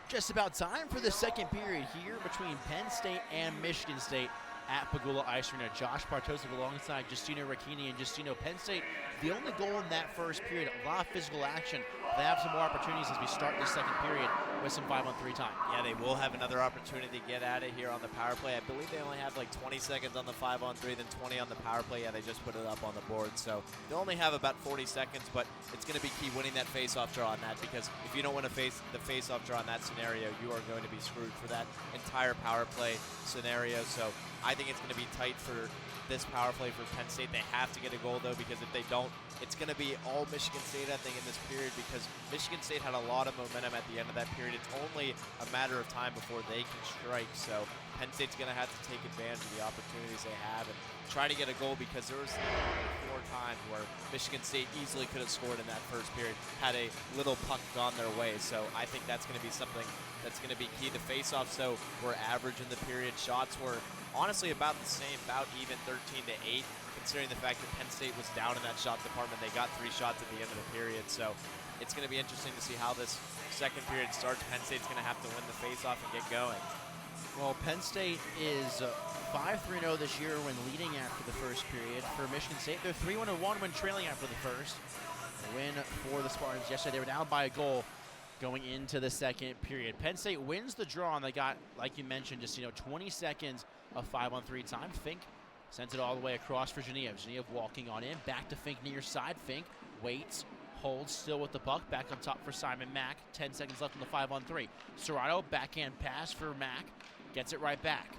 Just about time for the second period here between Penn State and Michigan State at Pagula Ice Arena. Josh Bartosik alongside Justino Racchini and Justino. Penn State, the only goal in that first period, a lot of physical action. They have some more opportunities as we start this second period with some 5-on-3 time. Yeah, they will have another opportunity to get at it here on the power play. I believe they only have like 20 seconds on the 5-on-3, then 20 on the power play. Yeah, they just put it up on the board. So they'll only have about 40 seconds, but it's going to be key winning that face-off draw on that, because if you don't win the face-off draw in that scenario, you are going to be screwed for that entire power play scenario. So I think it's going to be tight for this power play for Penn State. They have to get a goal, though, because if they don't, it's going to be all Michigan State, I think, in this period, because Michigan State had a lot of momentum at the end of that period. It's only a matter of time before they can strike, so Penn State's going to have to take advantage of the opportunities they have and try to get a goal, because there was 4 times where Michigan State easily could have scored in that first period had a little puck gone their way. So I think that's going to be something that's going to be key. The face-offs, though, were average in the period. Shots were honestly about the same, about even 13-8, considering the fact that Penn State was down in that shot department. They got 3 shots at the end of the period, so it's going to be interesting to see how this second period starts. Penn State's going to have to win the face-off and get going. Well, Penn State is 5-3-0 this year when leading after the first period. For Michigan State, they're 3-1-1 when trailing after the first. A win for the Spartans yesterday. They were down by a goal going into the second period. Penn State wins the draw, and they got, like you mentioned, just 20 seconds of 5-on-3 time. Fink sends it all the way across for Genev. Genev walking on in, back to Fink near side. Fink waits, holds still with the puck, back on top for Simon Mack. 10 seconds left on the 5-on-3. Serrato, backhand pass for Mack, gets it right back.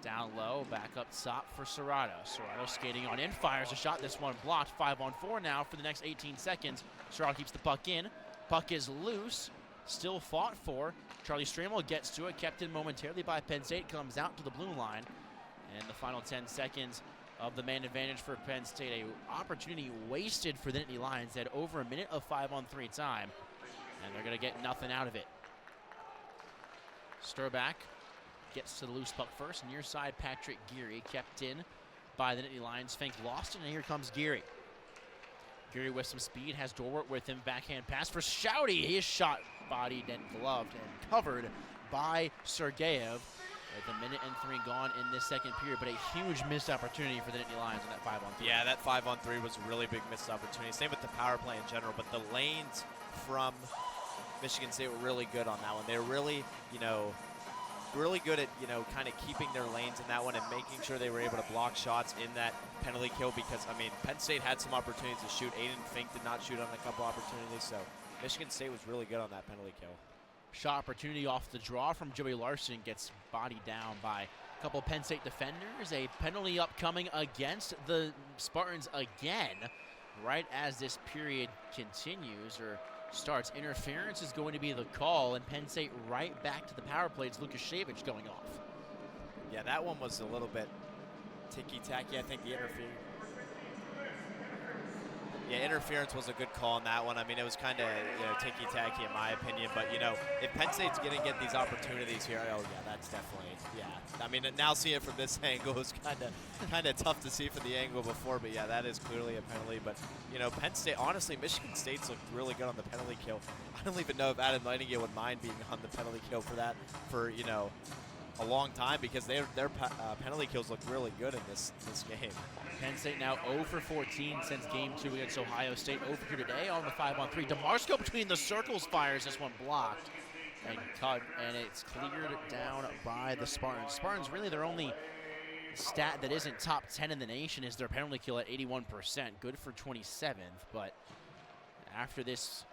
Down low, back up top for Serrato. Serrato skating on in, fires a shot. This one blocked. 5-on-4 now for the next 18 seconds. Serrato keeps the puck in. Puck is loose, still fought for. Charlie Stramel gets to it, kept in momentarily by Penn State, comes out to the blue line. And the final 10 seconds of the man advantage for Penn State. An opportunity wasted for the Nittany Lions. They had over a minute of 5-on-3 time, and they're going to get nothing out of it. Sturback gets to the loose puck first. Near side, Patrick Geary kept in by the Nittany Lions. Fink lost it, and here comes Geary. Geary with some speed, has Dorwart with him. Backhand pass for Shouty. His shot bodied and gloved and covered by Sergeyev. With a minute and 3 gone in this second period, but a huge missed opportunity for the Nittany Lions on that 5-on-3. Yeah, that 5-on-3 was a really big missed opportunity. Same with the power play in general, but the lanes from Michigan State were really good on that one. They were really, really good at, kind of keeping their lanes in that one and making sure they were able to block shots in that penalty kill, because, Penn State had some opportunities to shoot. Aiden Fink did not shoot on a couple opportunities, so Michigan State was really good on that penalty kill. Shot opportunity off the draw from Joey Larson, gets bodied down by a couple Penn State defenders. A penalty upcoming against the Spartans again, right as this period continues or starts. Interference is going to be the call, and Penn State right back to the power play. It's Lukashevich going off. Yeah, that one was a little bit ticky-tacky. I think the interference was a good call on that one. It was kind of ticky-tacky in my opinion. But, if Penn State's going to get these opportunities here, oh, yeah, that's definitely, yeah. Now seeing it from this angle is kind of tough to see from the angle before. But, yeah, that is clearly a penalty. But, Penn State, honestly, Michigan State's looked really good on the penalty kill. I don't even know if Adam Nightingale would mind being on the penalty kill for that for, a long time, because their penalty kills look really good in this game. Penn State now 0 for 14 since game 2 against Ohio State. 0 for 2 today on the 5-on-3. DeMarco between the circles fires this one blocked and cut, and it's cleared down by the Spartans. Spartans, really their only stat that isn't top 10 in the nation is their penalty kill at 81%. Good for 27th, but after this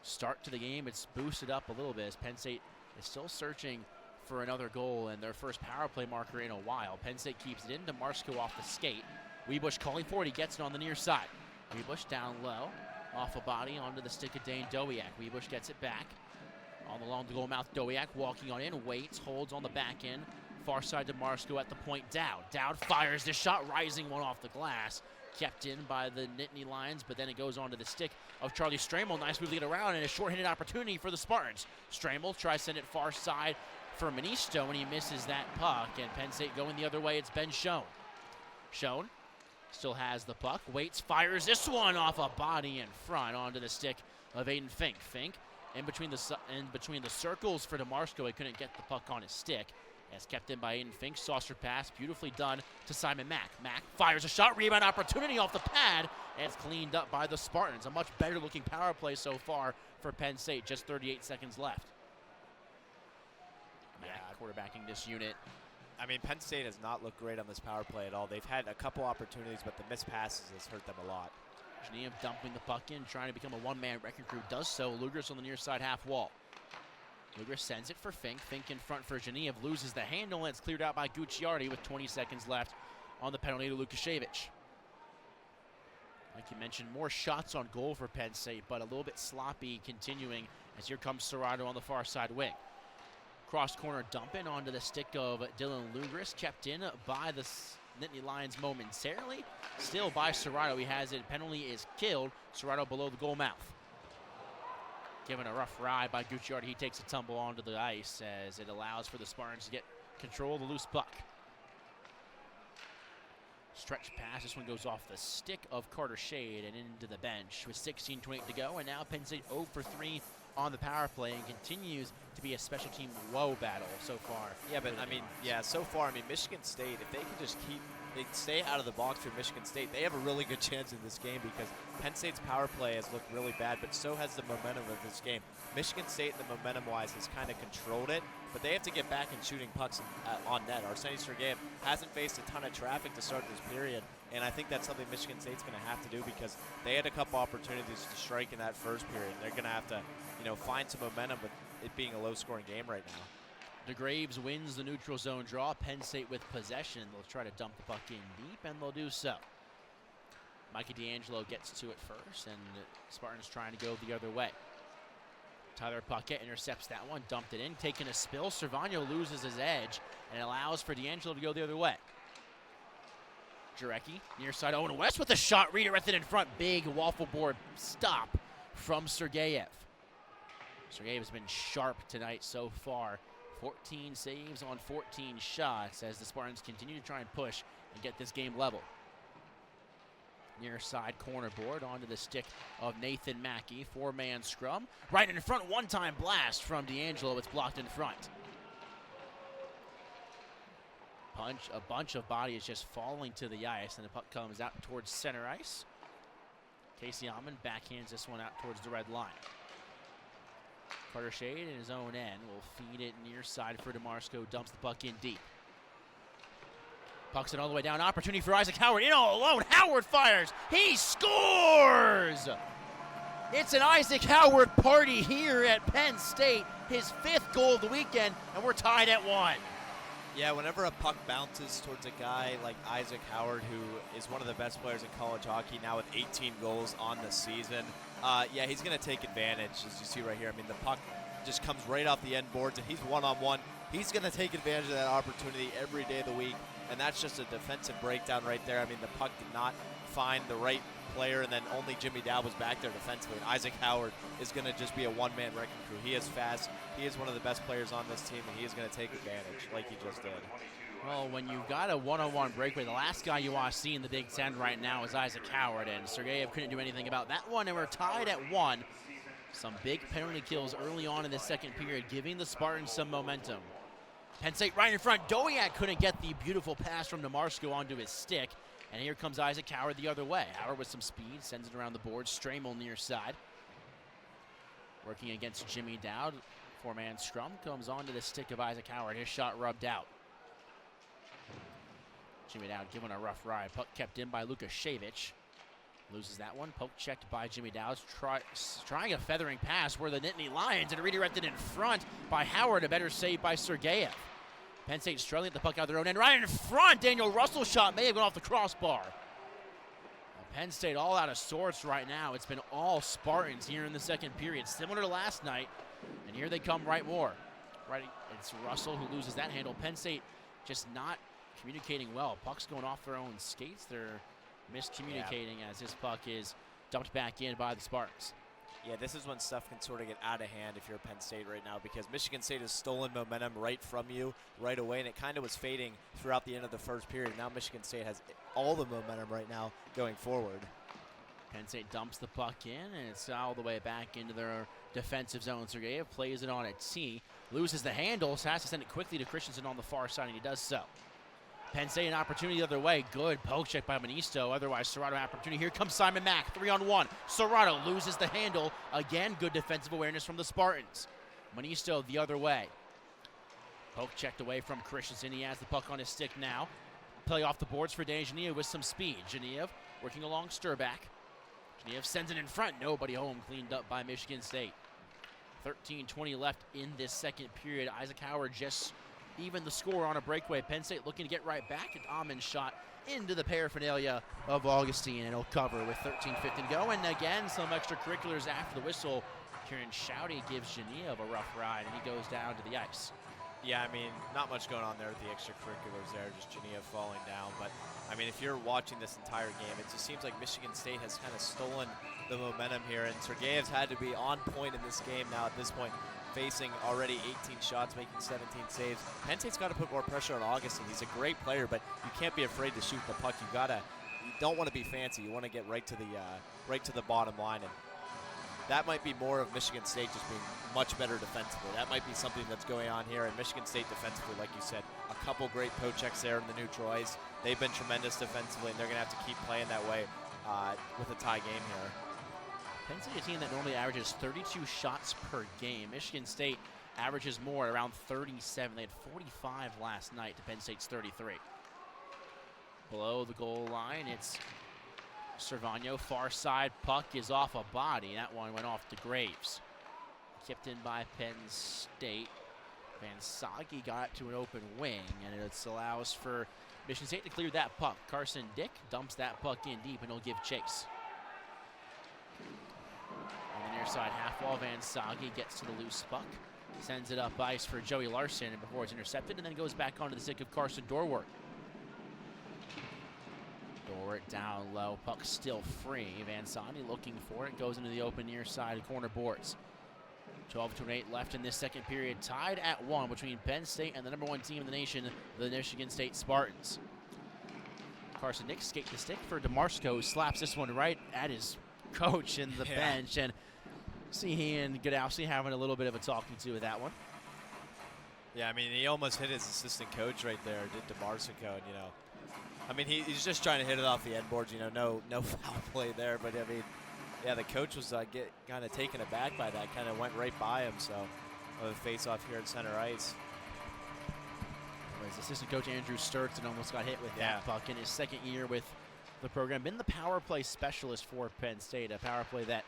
start to the game, it's boosted up a little bit as Penn State is still searching for another goal and their first power play marker in a while. Penn State keeps it in. DeMarco off the skate. Weebush calling for it. He gets it on the near side. Weebush down low, off a body onto the stick of Dane Dowiak. Weebush gets it back. On the long goal mouth, Dowiak walking on in, waits, holds on the back end. Far side DeMarco at the point. Dowd. Dowd fires this shot, rising one off the glass. Kept in by the Nittany Lions, but then it goes onto the stick of Charlie Stramel. Nice move to get around, and a short-handed opportunity for the Spartans. Stramel tries to send it far side for Manisto, and he misses that puck, and Penn State going the other way. It's Ben Schoen. Schoen still has the puck, waits, fires this one off a body in front onto the stick of Aiden Fink. Fink in between the circles for DeMarco. He couldn't get the puck on his stick. As kept in by Aiden Fink. Saucer pass, beautifully done to Simon Mack. Mack fires a shot, rebound opportunity off the pad, and it's cleaned up by the Spartans. A much better looking power play so far for Penn State. Just 38 seconds left. Mack quarterbacking this unit. I mean, Penn State has not looked great on this power play at all. They've had a couple opportunities, but the missed passes has hurt them a lot. Genev dumping the puck in, trying to become a one-man wrecking crew. Does so. Lugers on the near side half wall. Luger sends it for Fink. Fink in front for Genev. Loses the handle, and it's cleared out by Gucciardi with 20 seconds left on the penalty to Lukashevich. Like you mentioned, more shots on goal for Penn State, but a little bit sloppy continuing as here comes Serrato on the far side wing. Cross corner dump in onto the stick of Dylan Lugris. Kept in by the Nittany Lions momentarily. Still by Serrato. He has it. Penalty is killed. Serrato below the goal mouth. Given a rough ride by Gucciardi, he takes a tumble onto the ice as it allows for the Spartans to get control of the loose puck. Stretch pass, this one goes off the stick of Carter Shade and into the bench with 16:28 to go, and now Penn State 0 for 3 on the power play and continues to be a special team woe battle so far. Yeah, but I mean, so far, I mean, Michigan State, if they can just they stay out of the box for Michigan State, they have a really good chance in this game because Penn State's power play has looked really bad, but so has the momentum of this game. Michigan State, the momentum-wise, has kind of controlled it, but they have to get back and shooting pucks on net. Arseny Sergeyev hasn't faced a ton of traffic to start this period, and I think that's something Michigan State's going to have to do because they had a couple opportunities to strike in that first period. They're going to have to, find some momentum with it being a low-scoring game right now. DeGraves wins the neutral zone draw. Penn State with possession. They'll try to dump the puck in deep, and they'll do so. Mikey D'Angelo gets to it first, and Spartans trying to go the other way. Tyler Paquette intercepts that one, dumped it in, taking a spill. Cervano loses his edge, and allows for D'Angelo to go the other way. Jarecki, near side, Owen West with a shot, redirected in front. Big waffle board stop from Sergeyev. Sergeyev has been sharp tonight so far. 14 saves on 14 shots as the Spartans continue to try and push and get this game level. Near side corner board onto the stick of Nathan Mackey. 4-man scrum. Right in front, one-time blast from D'Angelo. It's blocked in front. A bunch of bodies just falling to the ice, and the puck comes out towards center ice. Casey Almond backhands this one out towards the red line. Carter Shade in his own end will feed it near side for DeMarco. Dumps the puck in deep. Pucks it all the way down. Opportunity for Isaac Howard. In all alone. Howard fires. He scores! It's an Isaac Howard party here at Penn State. His 5th goal of the weekend, and we're tied at 1. Yeah, whenever a puck bounces towards a guy like Isaac Howard, who is one of the best players in college hockey now with 18 goals on the season, he's going to take advantage, as you see right here. I mean, the puck just comes right off the end boards, and he's one-on-one. He's going to take advantage of that opportunity every day of the week, and that's just a defensive breakdown right there. I mean, the puck did not find the right player, and then only Jimmy Dow was back there defensively. And Isaac Howard is going to just be a one-man wrecking crew. He is fast. He is one of the best players on this team, and he is going to take advantage like he just did. Well, when you've got a one-on-one breakaway, the last guy you want to see in the Big Ten right now is Isaac Howard, and Sergeyev couldn't do anything about that one, and we're tied at 1. Some big penalty kills early on in the second period, giving the Spartans some momentum. Penn State right in front. Dowiak couldn't get the beautiful pass from DeMarco onto his stick, and here comes Isaac Howard the other way. Howard with some speed, sends it around the board. Stramel near side. Working against Jimmy Dowd. 4-man scrum comes onto the stick of Isaac Howard. His shot rubbed out. Jimmy Dowd given a rough ride. Puck kept in by Lukashevich. Loses that one. Poke checked by Jimmy Dowd. Trying a feathering pass where the Nittany Lions, and redirected in front by Howard. A better save by Sergeyev. Penn State struggling at the puck out of their own end. Right in front, Daniel Russell's shot may have gone off the crossbar. Penn State all out of sorts right now. It's been all Spartans here in the second period, similar to last night. And here they come right more. Right, it's Russell who loses that handle. Penn State just not communicating well. Puck's going off their own skates. They're miscommunicating as this puck is dumped back in by the Spartans. Yeah, this is when stuff can sort of get out of hand if you're Penn State right now, because Michigan State has stolen momentum right from you right away, and it kind of was fading throughout the end of the first period. Now Michigan State has all the momentum right now going forward. Penn State dumps the puck in, and it's all the way back into their defensive zone. Sergeyev plays it on a tee, loses the handle, so has to send it quickly to Christensen on the far side, and he does so. Penn State an opportunity the other way. Good poke check by Manisto. Otherwise, Serrato opportunity. Here comes Simon Mack, 3-on-1. Serrato loses the handle. Again, good defensive awareness from the Spartans. Manisto the other way. Poke checked away from Christensen. He has the puck on his stick now. Play off the boards for Dan Genev with some speed. Genev working along Sturback. Genev sends it in front. Nobody home. Cleaned up by Michigan State. 13:20 left in this second period. Isaac Howard just even the score on a breakaway. Penn State looking to get right back at Amon's shot into the paraphernalia of Augustine, and it'll cover with 13:15 to go. And again, some extracurriculars after the whistle. Kieran Shouty gives Genev a rough ride, and he goes down to the ice. Yeah, I mean, not much going on there with the extracurriculars there, just Genev falling down. But, I mean, if you're watching this entire game, it just seems like Michigan State has kind of stolen the momentum here, and Sergeyev's had to be on point in this game now at this point, facing already 18 shots, making 17 saves. Penn State's got to put more pressure on Augustine. He's a great player, but you can't be afraid to shoot the puck. You don't want to be fancy. You want to get right to the bottom line, and that might be more of Michigan State just being much better defensively. That might be something that's going on here. And Michigan State defensively, like you said, a couple great poke checks there in the neutral ice. They've been tremendous defensively, and they're going to have to keep playing that way with a tie game here. Penn State, a team that normally averages 32 shots per game. Michigan State averages more, around 37. They had 45 last night to Penn State's 33. Below the goal line, it's Cervano, far side puck is off a body. That one went off to Graves. Kipped in by Penn State. Vansagi got to an open wing, and it allows for Michigan State to clear that puck. Carson Dick dumps that puck in deep, and he'll give chase. On the near side half wall, Vansagi gets to the loose puck. Sends it up ice for Joey Larson before it's intercepted, and then goes back onto the stick of Carson Dorwart. Dorwart down low, puck still free. Vansani looking for it, goes into the open near side corner boards. 12:08 left in this second period, tied at 1 between Penn State and the #1 team in the nation, the Michigan State Spartans. Carson Dick skate the stick for DeMarco, who slaps this one right at his coach in the bench, and see he and Godowski having a little bit of a talking to with that one. Yeah, I mean, he almost hit his assistant coach right there, did DeMarco, and I mean, he's just trying to hit it off the end boards, no foul play there. But, I mean, yeah, the coach was kind of taken aback by that, kind of went right by him. So, a face-off here at center ice. His assistant coach, Andrew Sturtson, almost got hit with that puck in his second year with the program. Been the power play specialist for Penn State, a power play that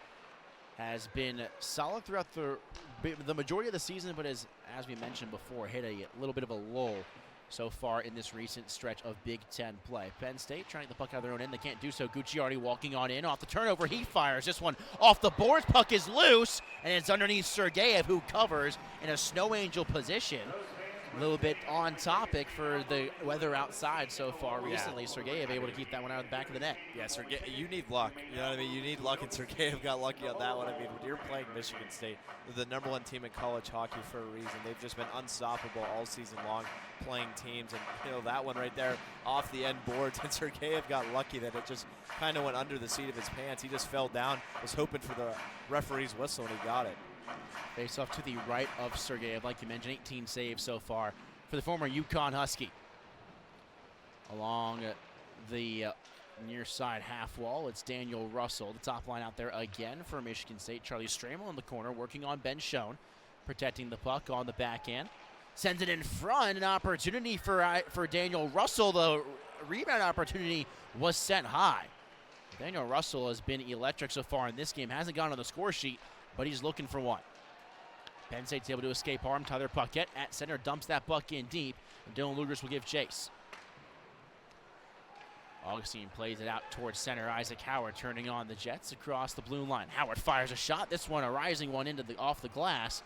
has been solid throughout the majority of the season, but as we mentioned before, hit a little bit of a lull so far in this recent stretch of Big Ten play. Penn State trying to get the puck out of their own end. They can't do so. Gucciardi walking on in. Off the turnover, he fires. This one off the boards. Puck is loose, and it's underneath Sergeyev, who covers in a snow angel position. A little bit on topic for the weather outside so far recently. Sergeyev able to keep that one out of the back of the net. Yeah, you need luck. You know what I mean? You need luck, and Sergeyev got lucky on that one. I mean, when you're playing Michigan State, they're the #1 team in college hockey for a reason. They've just been unstoppable all season long playing teams. And, that one right there off the end boards, and Sergeyev got lucky that it just kind of went under the seat of his pants. He just fell down, was hoping for the referee's whistle, and he got it. Face off to the right of Sergeyev. Like you mentioned, 18 saves so far for the former UConn Husky. Along the near side half wall, it's Daniel Russell. The top line out there again for Michigan State. Charlie Stramel in the corner working on Ben Schoen, protecting the puck on the backhand. Sends it in front. An opportunity for Daniel Russell. The rebound opportunity was sent high. Daniel Russell has been electric so far in this game. Hasn't gone on the score sheet, but he's looking for one. Penn State's able to escape harm. Tyler Puckett at center dumps that puck in deep, and Dylan Lugers will give chase. Augustine plays it out towards center. Isaac Howard turning on the Jets across the blue line. Howard fires a shot. This one a rising one off the glass,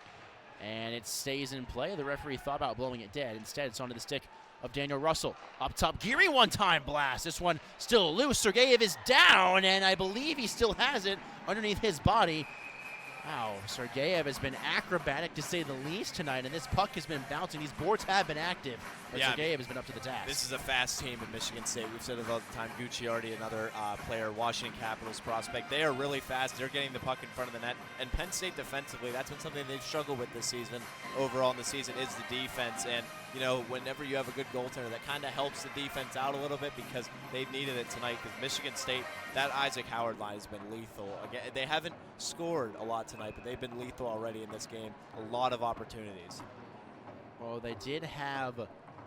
and it stays in play. The referee thought about blowing it dead. Instead, it's onto the stick of Daniel Russell. Up top, Geary one-time blast. This one still loose. Sergeyev is down, and I believe he still has it underneath his body. Wow, Sergeyev has been acrobatic to say the least tonight, and this puck has been bouncing. These boards have been active, but Sergeyev has been up to the task. This is a fast team in Michigan State. We've said it all the time. Gucciardi, another player, Washington Capitals prospect. They are really fast. They're getting the puck in front of the net. And Penn State defensively, that's been something they've struggled with this season. Overall in the season is the defense. And, you know, whenever you have a good goaltender, that kind of helps the defense out a little bit because they've needed it tonight because Michigan State, that Isaac Howard line has been lethal. Again, they haven't scored a lot tonight, but they've been lethal already in this game. A lot of opportunities. Well, they did have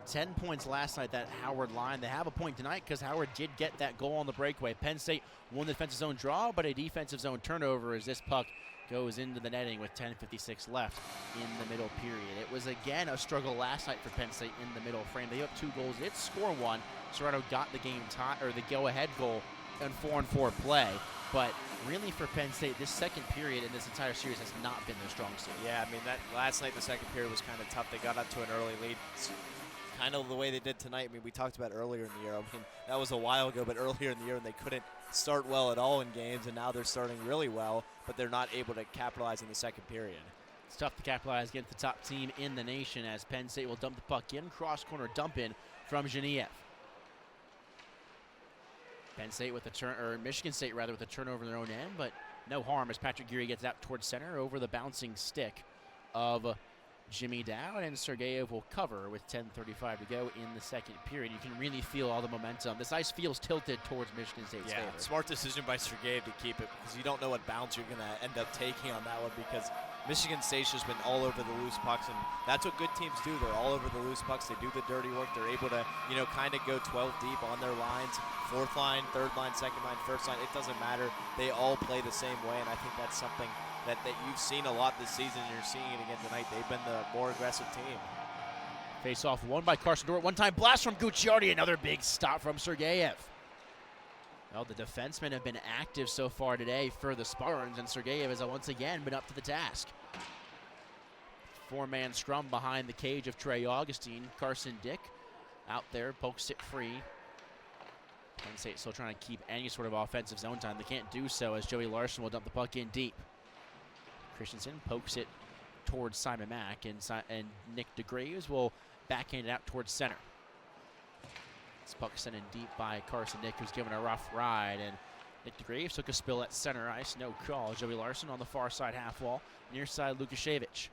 10 points last night, that Howard line. They have a point tonight because Howard did get that goal on the breakaway. Penn State won the defensive zone draw, but a defensive zone turnover as this puck goes into the netting with 10:56 left in the middle period. It was, again, a struggle last night for Penn State in the middle frame. They have 2 goals. They did score 1. Serrato got the game tie, or the go-ahead goal in 4-on-4 play. But really for Penn State, this second period in this entire series has not been their strong suit. Yeah, I mean, that last night, the second period was kind of tough. They got up to an early lead. It's kind of the way they did tonight. I mean, we talked about earlier in the year. I mean, that was a while ago, but earlier in the year, and they couldn't start well at all in games, and now they're starting really well, but they're not able to capitalize in the second period. It's tough to capitalize against the top team in the nation as Penn State will dump the puck in. Cross-corner dump in from Geniev. Penn State with a turn, or Michigan State rather, with a turnover in their own end, but no harm as Patrick Geary gets out towards center over the bouncing stick of Jimmy Dowd, and Sergeyev will cover with 10:35 to go in the second period. You can really feel all the momentum. This ice feels tilted towards Michigan State's favor. Smart decision by Sergeyev to keep it because you don't know what bounce you're going to end up taking on that one because Michigan State's just been all over the loose pucks, and that's what good teams do. They're all over the loose pucks. They do the dirty work. They're able to, you know, kind of go 12 deep on their lines, 4th line, 3rd line, 2nd line, 1st line. It doesn't matter. They all play the same way, and I think that's something that you've seen a lot this season, and you're seeing it again tonight. They've been the more aggressive team. Face-off won by Carson Dort. One-time blast from Gucciardi. Another big stop from Sergeyev. Well, the defensemen have been active so far today for the Spartans, and Sergeyev has once again been up to the task. 4-man scrum behind the cage of Trey Augustine. Carson Dick out there, pokes it free. Penn State still trying to keep any sort of offensive zone time. They can't do so as Joey Larson will dump the puck in deep. Christensen pokes it towards Simon Mack, and Nick DeGraves will backhand it out towards center. This puck sent in deep by Carson Dick, who's given a rough ride, and Nick DeGraves took a spill at center ice, no call. Joey Larson on the far side half wall, near side Lukashevich.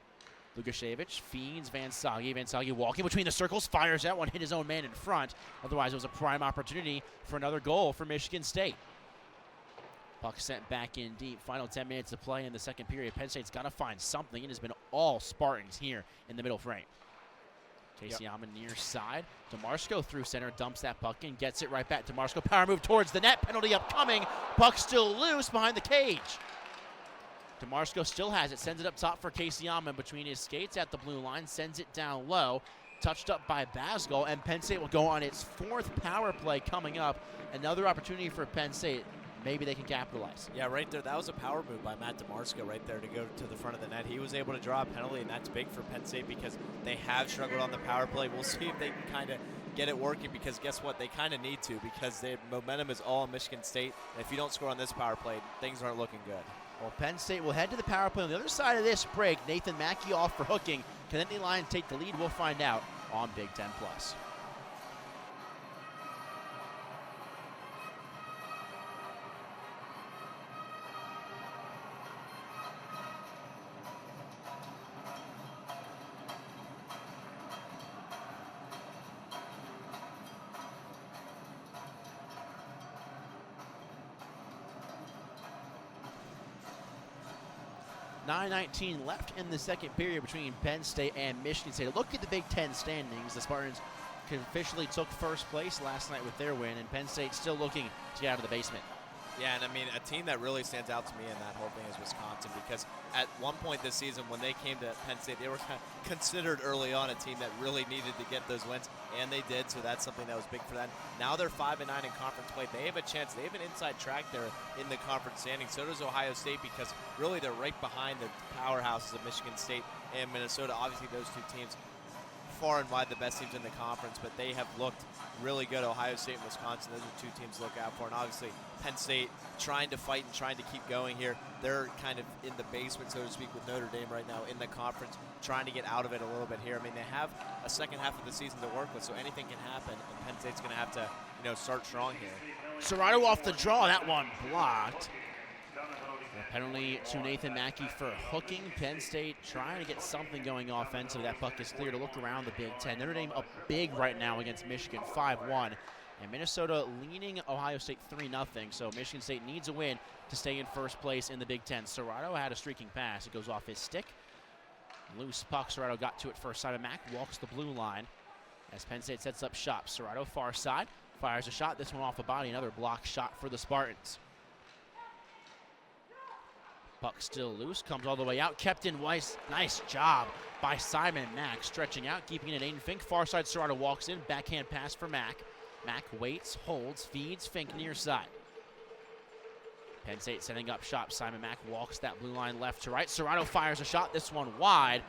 Lukashevich feeds Van Sage. Van Sage walking between the circles, fires out one, hit his own man in front. Otherwise, it was a prime opportunity for another goal for Michigan State. Puck sent back in deep. Final 10 minutes to play in the second period. Penn State's got to find something. It has been all Spartans here in the middle frame. Casey Alman near side. DeMarco through center, dumps that puck in, gets it right back. DeMarco power move towards the net. Penalty upcoming. Puck still loose behind the cage. DeMarco still has it, sends it up top for Casey Alman between his skates at the blue line, sends it down low. Touched up by Basgall, and Penn State will go on its 4th power play coming up. Another opportunity for Penn State. Maybe they can capitalize. Yeah, right there. That was a power move by Matt DeMarco right there to go to the front of the net. He was able to draw a penalty, and that's big for Penn State because they have struggled on the power play. We'll see if they can kind of get it working because guess what? They kind of need to because their momentum is all on Michigan State. And if you don't score on this power play, things aren't looking good. Well, Penn State will head to the power play on the other side of this break. Nathan Mackey off for hooking. Can any line take the lead? We'll find out on Big Ten Plus. .9:19 left in the second period between Penn State and Michigan State. Look at the Big Ten standings. The Spartans officially took first place last night with their win, and Penn State still looking to get out of the basement. Yeah, and I mean, a team that really stands out to me in that whole thing is Wisconsin because at one point this season when they came to Penn State, they were kind of considered early on a team that really needed to get those wins, and they did, so that's something that was big for them. Now they're 5-9 in conference play. They have a chance. They have an inside track there in the conference standing. So does Ohio State because really they're right behind the powerhouses of Michigan State and Minnesota. Obviously, those two teams far and wide the best teams in the conference, but they have looked really good. Ohio State and Wisconsin, those are two teams to look out for. And obviously, Penn State trying to fight and trying to keep going here. They're kind of in the basement, so to speak, with Notre Dame right now in the conference, trying to get out of it a little bit here. I mean, they have a second half of the season to work with, so anything can happen, and Penn State's going to have to, start strong here. Serrato off the draw, that one blocked. A penalty to Nathan Mackey for hooking. Penn State trying to get something going offensively. That puck is clear to look around the Big Ten. Notre Dame up big right now against Michigan, 5-1. And Minnesota leading Ohio State 3-0. So Michigan State needs a win to stay in first place in the Big Ten. Serrato had a streaking pass. It goes off his stick. Loose puck. Serrato got to it first. Simon Mack walks the blue line as Penn State sets up shop. Serrato far side. Fires a shot. This one off the body. Another block shot for the Spartans. Puck still loose, comes all the way out, kept in Weiss. Nice job by Simon Mack, stretching out, keeping it Aiden Fink. Far side, Serrato walks in, backhand pass for Mack. Mack waits, holds, feeds, Fink near side. Penn State setting up shop. Simon Mack walks that blue line left to right. Serrato fires a shot, this one wide.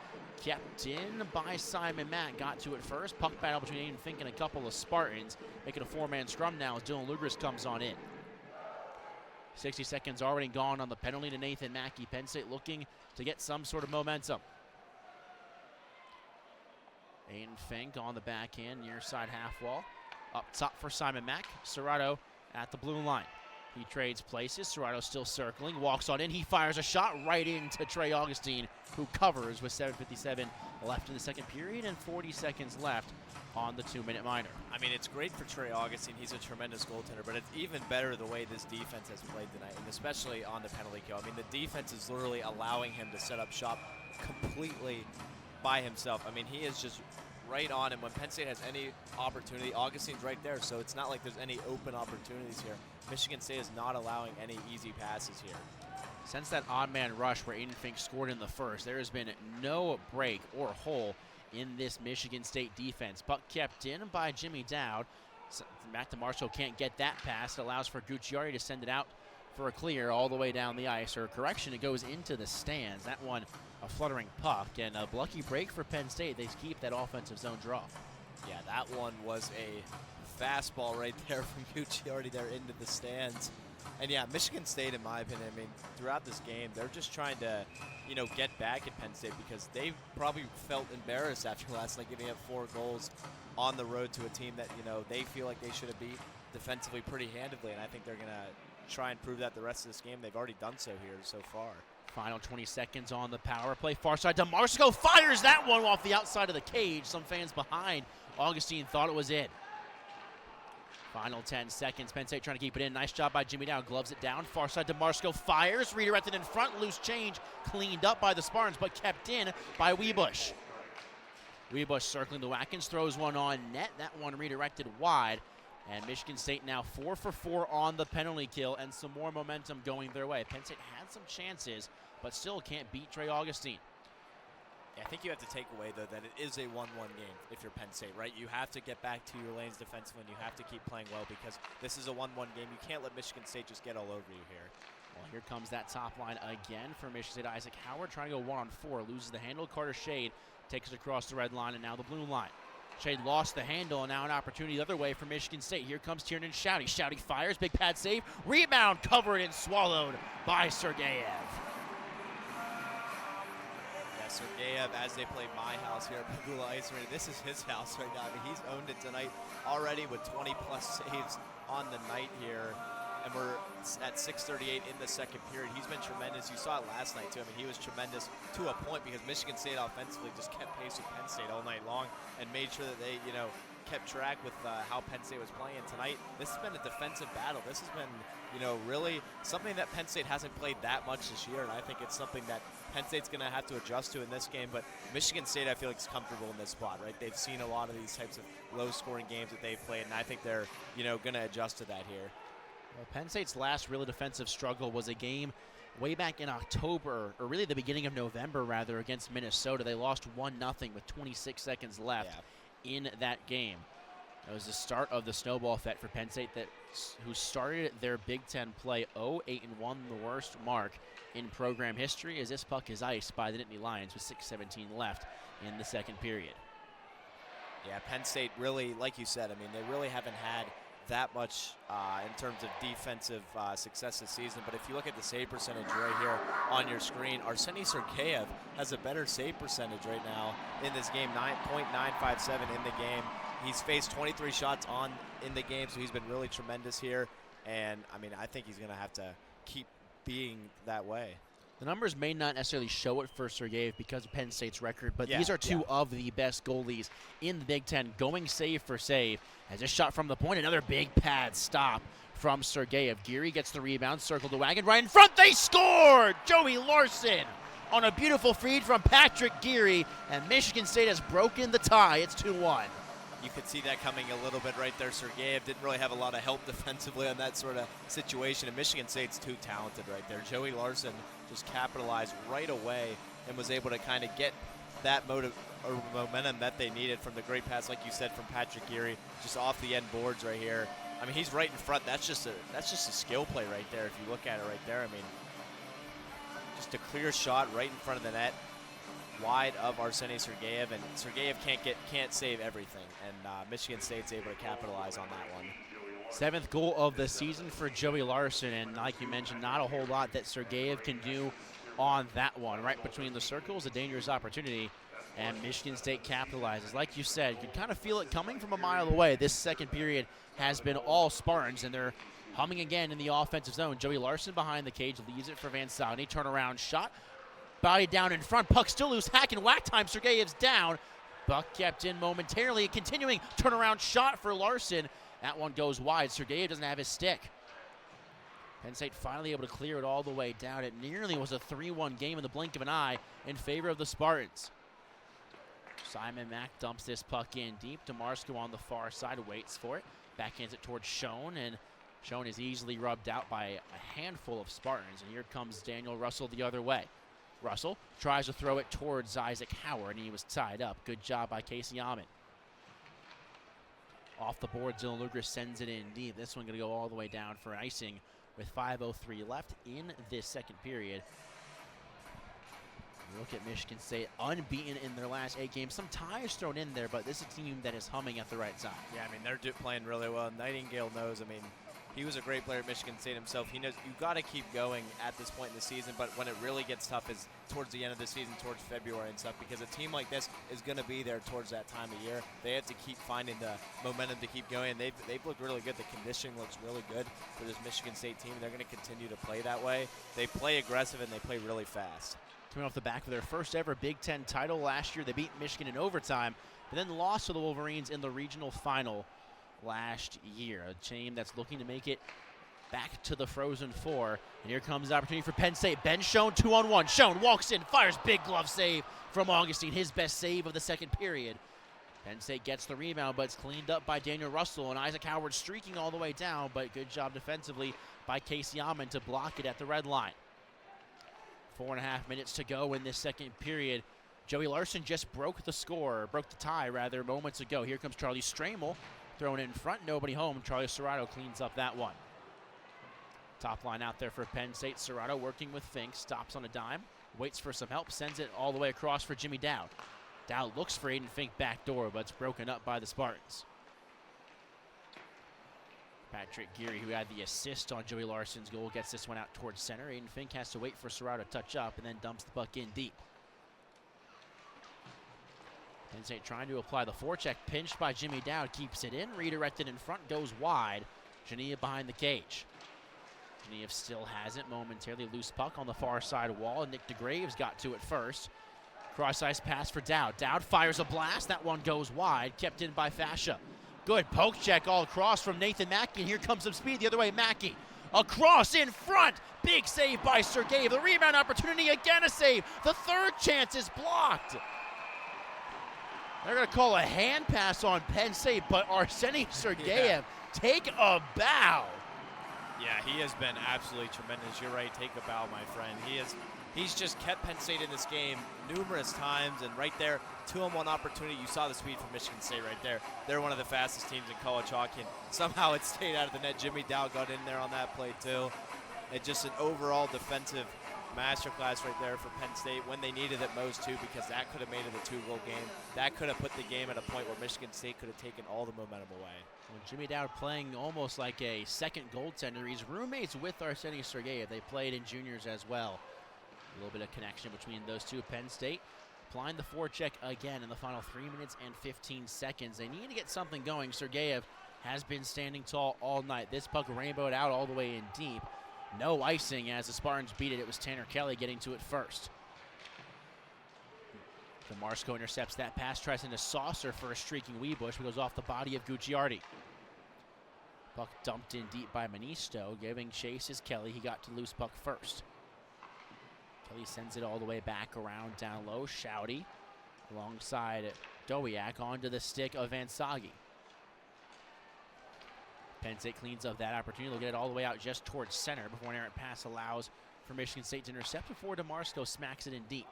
Kept in by Simon Mack, got to it first. Puck battle between Aiden Fink and a couple of Spartans. Making a four-man scrum now as Dylan Lugris comes on in. 60 seconds already gone on the penalty to Nathan Mackey. Penn State looking to get some sort of momentum. Aiden Fink on the backhand, near side half wall. Up top for Simon Mack. Serrato at the blue line. He trades places. Serrato still circling, walks on in. He fires a shot right into Trey Augustine, who covers with 7:57 left in the second period and 40 seconds left on the 2-minute minor. I mean, it's great for Trey Augustine. He's a tremendous goaltender, but it's even better the way this defense has played tonight, and especially on the penalty kill. I mean, the defense is literally allowing him to set up shop completely by himself. I mean, he is just right on him. When Penn State has any opportunity, Augustine's right there, so it's not like there's any open opportunities here. Michigan State is not allowing any easy passes here. Since that odd man rush where Aiden Fink scored in the first, there has been no break or hole in this Michigan State defense. Puck kept in by Jimmy Dowd. Matt DeMarco can't get that pass. It allows for Gucciardi to send it out for a clear all the way down the ice. Or correction, it goes into the stands. That one a fluttering puck, and a lucky break for Penn State. They keep that offensive zone draw. Yeah, that one was a fastball right there from Gucciardi there into the stands. And yeah, Michigan State, in my opinion, I mean, throughout this game, they're just trying to, get back at Penn State because they probably felt embarrassed after last night, giving up 4 goals on the road to a team that, they feel like they should have beat defensively pretty handedly. And I think they're going to try and prove that the rest of this game. They've already done so here so far. Final 20 seconds on the power play. Far side, DeMarco fires that one off the outside of the cage. Some fans behind Augustine thought it was in. Final 10 seconds. Penn State trying to keep it in. Nice job by Jimmy Dowd. Gloves it down. Far side, DeMarco fires. Redirected in front. Loose change. Cleaned up by the Spartans, but kept in by Wiebusch. Wiebusch circling the Watkins. Throws one on net. That one redirected wide. And Michigan State now 4 for 4 on the penalty kill and some more momentum going their way. Penn State had some chances, but still can't beat Trey Augustine. Yeah, I think you have to take away, though, that it is a 1-1 game if you're Penn State, right? You have to get back to your lanes defensively, and you have to keep playing well because this is a 1-1 game. You can't let Michigan State just get all over you here. Well, here comes that top line again for Michigan State. Isaac Howard trying to go 1-on-4. Loses the handle. Carter Shade takes it across the red line, and now the blue line. Shade lost the handle, and now an opportunity the other way for Michigan State. Here comes Tiernan Shouty. Shouty fires, big pad save, rebound covered and swallowed by Sergeyev. Yeah, Sergeyev, as they play my house here at Pagula Ice Arena, this is his house right now. I mean, he's owned it tonight already with 20-plus saves on the night here. And we're at 6:38 in the second period. He's been tremendous. You saw it last night, too. I mean, he was tremendous to a point because Michigan State offensively just kept pace with Penn State all night long and made sure that they, kept track with how Penn State was playing tonight. This has been a defensive battle. This has been, really something that Penn State hasn't played that much this year, and I think it's something that Penn State's going to have to adjust to in this game. But Michigan State, I feel like, is comfortable in this spot, right? They've seen a lot of these types of low-scoring games that they've played, and I think they're, going to adjust to that here. Well, Penn State's last really defensive struggle was a game way back in October, or really the beginning of November, rather, against Minnesota. They lost 1-0 with 26 seconds left in that game. It was the start of the snowball effect for Penn State, who started their Big Ten play 0-8-1, the worst mark in program history, as this puck is iced by the Nittany Lions with 6:17 left in the second period. Yeah, Penn State really, like you said, I mean, they really haven't had that much in terms of defensive success this season. But if you look at the save percentage right here on your screen, Arseny Sergeyev has a better save percentage right now in this game, 9.957 in the game. He's faced 23 shots in the game, so he's been really tremendous here. And, I mean, I think he's going to have to keep being that way. The numbers may not necessarily show it for Sergeyev because of Penn State's record, but these are two of the best goalies in the Big Ten, going save for save. As a shot from the point, another big pad stop from Sergeyev. Geary gets the rebound, circled the wagon, right in front. They scored! Joey Larson on a beautiful feed from Patrick Geary, and Michigan State has broken the tie. It's 2-1. You could see that coming a little bit right there. Sergeyev didn't really have a lot of help defensively on that sort of situation, and Michigan State's too talented right there. Joey Larson just capitalized right away and was able to kind of get that momentum that they needed from the great pass, like you said, from Patrick Geary, just off the end boards right here. I mean, he's right in front. That's just a skill play right there. If you look at it right there, I mean, just a clear shot right in front of the net, wide of Arseny Sergeyev, and Sergeyev can't save everything, and Michigan State's able to capitalize on that one. 7th goal of the season for Joey Larson, and like you mentioned, not a whole lot that Sergeyev can do on that one. Right between the circles, a dangerous opportunity, and Michigan State capitalizes. Like you said, you can kind of feel it coming from a mile away. This second period has been all Spartans, and they're humming again in the offensive zone. Joey Larson behind the cage leaves it for Van Sagne. Turnaround shot. Body down in front. Puck still loose. Hack and whack time. Sergeyev's down. Buck kept in momentarily. A continuing turnaround shot for Larson. That one goes wide. Sergeyev doesn't have his stick. Penn State finally able to clear it all the way down. It nearly was a 3-1 game in the blink of an eye in favor of the Spartans. Simon Mack dumps this puck in deep. DeMarco on the far side waits for it. Backhands it towards Schoen, and Schoen is easily rubbed out by a handful of Spartans. And here comes Daniel Russell the other way. Russell tries to throw it towards Isaac Howard, and he was tied up. Good job by Casey Ahmed. Off the board, Dylan Luger sends it in deep. This one going to go all the way down for icing with 5:03 left in this second period. Look at Michigan State, unbeaten in their last 8 games. Some ties thrown in there, but this is a team that is humming at the right time. Yeah, I mean, they're playing really well. Nightingale knows, I mean, he was a great player at Michigan State himself. He knows you've got to keep going at this point in the season, but when it really gets tough is towards the end of the season, towards February and stuff, because a team like this is going to be there towards that time of year. They have to keep finding the momentum to keep going. They've looked really good. The conditioning looks really good for this Michigan State team. They're going to continue to play that way. They play aggressive, and they play really fast. Coming off the back of their first ever Big Ten title last year, they beat Michigan in overtime, but then lost to the Wolverines in the regional final last year. A team that's looking to make it back to the Frozen Four. And here comes the opportunity for Penn State. Ben Schoen 2-on-1. Schoen walks in, fires big glove save from Augustine, his best save of the second period. Penn State gets the rebound, but it's cleaned up by Daniel Russell, and Isaac Howard streaking all the way down, but good job defensively by Casey Ahmed to block it at the red line. 4.5 minutes to go in this second period. Joey Larson just broke the tie moments ago. Here comes Charlie Stramel, thrown in front, nobody home. Charlie Serrato cleans up that one. Top line out there for Penn State. Serrato working with Fink, stops on a dime, waits for some help, sends it all the way across for Jimmy Dowd. Dowd looks for Aiden Fink back door, but it's broken up by the Spartans. Patrick Geary, who had the assist on Joey Larson's goal, gets this one out towards center. Aiden Fink has to wait for Serrato to touch up and then dumps the puck in deep. Penn State trying to apply the forecheck, pinched by Jimmy Dowd, keeps it in, redirected in front, goes wide. Geneva behind the cage. Geneva still has it momentarily. Loose puck on the far side wall. Nick DeGraves got to it first. Cross-ice pass for Dowd. Dowd fires a blast. That one goes wide. Kept in by Fascia. Good poke check all across from Nathan Mackey. And here comes some speed the other way. Mackey across in front. Big save by Sergeyev. The rebound opportunity. Again a save. The third chance is blocked. They're going to call a hand pass on Penn State, but Arseny Sergeyev take a bow. Yeah, he has been absolutely tremendous. You're right, take a bow, my friend. He's just kept Penn State in this game numerous times, and right there, 2-on-1 opportunity. You saw the speed from Michigan State right there. They're one of the fastest teams in college hockey, and somehow it stayed out of the net. Jimmy Dow got in there on that play, too. It's just an overall defensive masterclass right there for Penn State when they needed it most, too, because that could have made it a 2-goal game. That could have put the game at a point where Michigan State could have taken all the momentum away. Well, Jimmy Dowd playing almost like a second goaltender. He's roommates with Arseny Sergeyev. They played in juniors as well. A little bit of connection between those two. Penn State applying the forecheck again in the final 3 minutes and 15 seconds. They need to get something going. Sergeyev has been standing tall all night. This puck rainbowed out all the way in deep. No icing as the Spartans beat it. It was Tanner Kelly getting to it first. DeMarco intercepts that pass, tries into saucer for a streaking Weebush, who goes off the body of Gucciardi. Puck dumped in deep by Manisto, giving chase is Kelly. He got to loose puck first. Kelly sends it all the way back around down low. Shouty alongside Dowiak onto the stick of Vansagi. Penn State cleans up that opportunity. They'll get it all the way out just towards center before an errant pass allows for Michigan State to intercept before DeMarco smacks it in deep.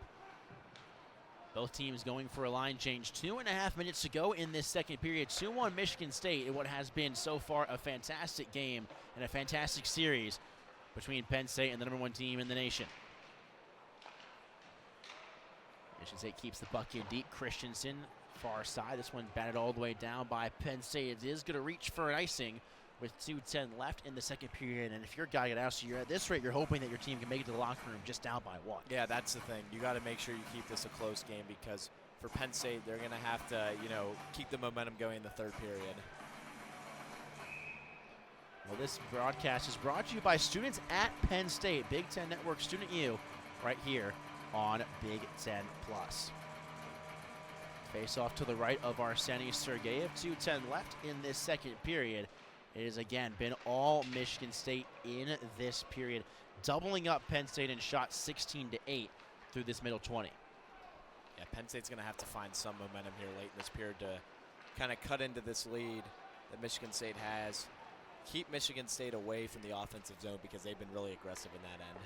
Both teams going for a line change. 2.5 minutes to go in this second period. 2-1 Michigan State in what has been so far a fantastic game and a fantastic series between Penn State and the #1 team in the nation. Michigan State keeps the puck in deep. Christensen, far side. This one batted all the way down by Penn State. It is going to reach for an icing with 2:10 left in the second period. And if you're Gagados, you're at this rate, you're hoping that your team can make it to the locker room just down by 1. Yeah, that's the thing. You got to make sure you keep this a close game because for Penn State, they're going to have to, keep the momentum going in the third period. Well, this broadcast is brought to you by students at Penn State. Big Ten Network Student U right here on Big Ten Plus. Face off to the right of Arseny Sergeyev. 2:10 left in this second period. It has again been all Michigan State in this period, doubling up Penn State in shots 16-8 through this middle 20. Yeah, Penn State's going to have to find some momentum here late in this period to kind of cut into this lead that Michigan State has. Keep Michigan State away from the offensive zone because they've been really aggressive in that end.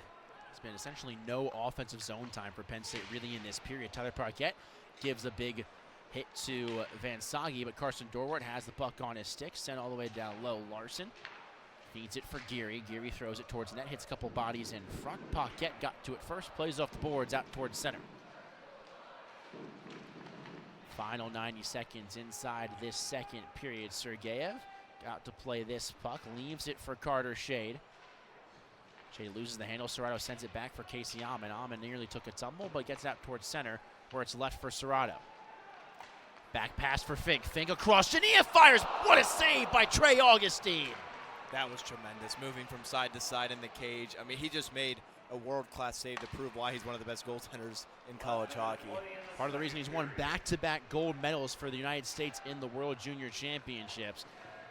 It's been essentially no offensive zone time for Penn State really in this period. Tyler Parquette gives a big hit to Vansagi, but Carson Dorwart has the puck on his stick, sent all the way down low. Larson feeds it for Geary. Geary throws it towards net, hits a couple bodies in front. Paquette got to it first, plays off the boards out towards center. Final 90 seconds inside this second period. Sergeyev got to play this puck, leaves it for Carter Shade. Shade loses the handle. Serrato sends it back for Casey Amon. Amon nearly took a tumble, but gets out towards center where it's left for Serrato. Back pass for Fink. Fink across. Jania fires. What a save by Trey Augustine. That was tremendous, moving from side to side in the cage. I mean, he just made a world-class save to prove why he's one of the best goaltenders in college hockey. Part of the reason he's won back-to-back gold medals for the United States in the World Junior Championships.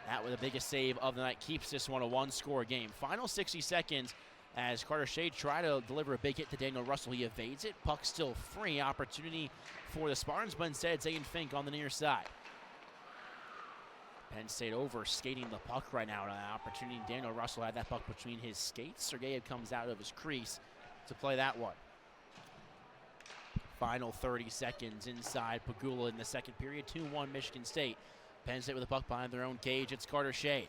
That was the biggest save of the night. Keeps this one a one-score game. Final 60 seconds as Carter Shade tried to deliver a big hit to Daniel Russell. He evades it. Puck still free. Opportunity for the Spartans, but instead Zayden Fink on the near side. Penn State over skating the puck right now. An opportunity. Daniel Russell had that puck between his skates. Sergeyev comes out of his crease to play that one. Final 30 seconds inside Pagula in the second period. 2-1 Michigan State. Penn State with the puck behind their own cage. It's Carter Shade.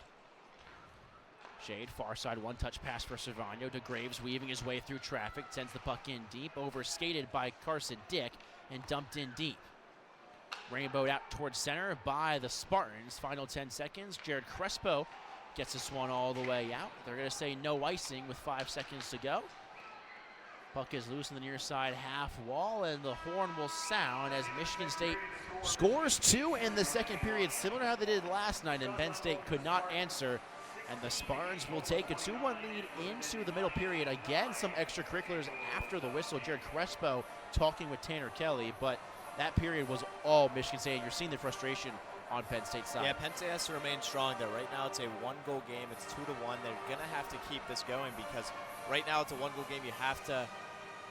Shade, far side, one-touch pass for Cervano. DeGraves weaving his way through traffic. Sends the puck in deep. Over-skated by Carson Dick and dumped in deep. Rainbowed out towards center by the Spartans. Final 10 seconds. Jared Crespo gets this one all the way out. They're going to say no icing with 5 seconds to go. Puck is loose on the near side half wall, and the horn will sound as Michigan State scores 2 in the second period, similar to how they did last night, and Penn State could not answer. And the Spartans will take a 2-1 lead into the middle period. Again, some extracurriculars after the whistle. Jared Crespo talking with Tanner Kelly, but that period was all Michigan State, and you're seeing the frustration on Penn State's side. Yeah, Penn State has to remain strong there. Right now it's a one-goal game. It's 2-1. They're going to have to keep this going because right now it's a one-goal game. You have to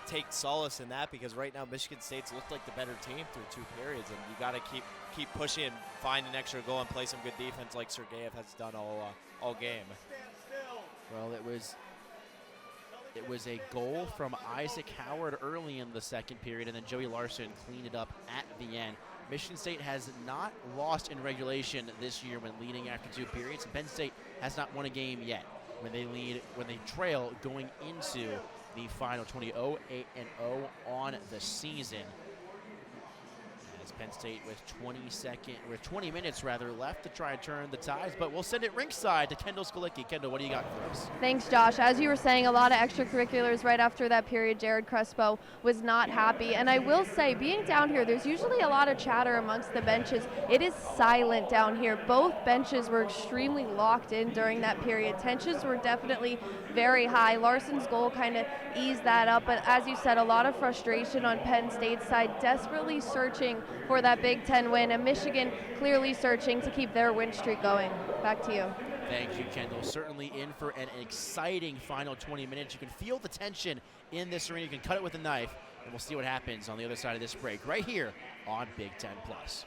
take solace in that because right now Michigan State's looked like the better team through 2 periods, and you got to keep pushing and find an extra goal and play some good defense like Sergeyev has done all game. Well, it was a goal from Isaac Howard early in the second period, and then Joey Larson cleaned it up at the end. Michigan State has not lost in regulation this year when leading after 2 periods, and Penn State has not won a game yet when they trail going into the final 20, 0-8-0 on the season. As Penn State with 20 minutes left to try and turn the tides, but we'll send it ringside to Kendall Skalicki. Kendall, what do you got for us? Thanks, Josh. As you were saying, a lot of extracurriculars right after that period. Jared Crespo was not happy. And I will say, being down here, there's usually a lot of chatter amongst the benches. It is silent down here. Both benches were extremely locked in during that period. Tensions were definitely very high. Larson's goal kind of eased that up. But as you said, a lot of frustration on Penn State's side, desperately searching for that Big Ten win, and Michigan clearly searching to keep their win streak going. Back to you. Thank you, Kendall. Certainly in for an exciting final 20 minutes. You can feel the tension in this arena. You can cut it with a knife, and we'll see what happens on the other side of this break right here on Big Ten Plus.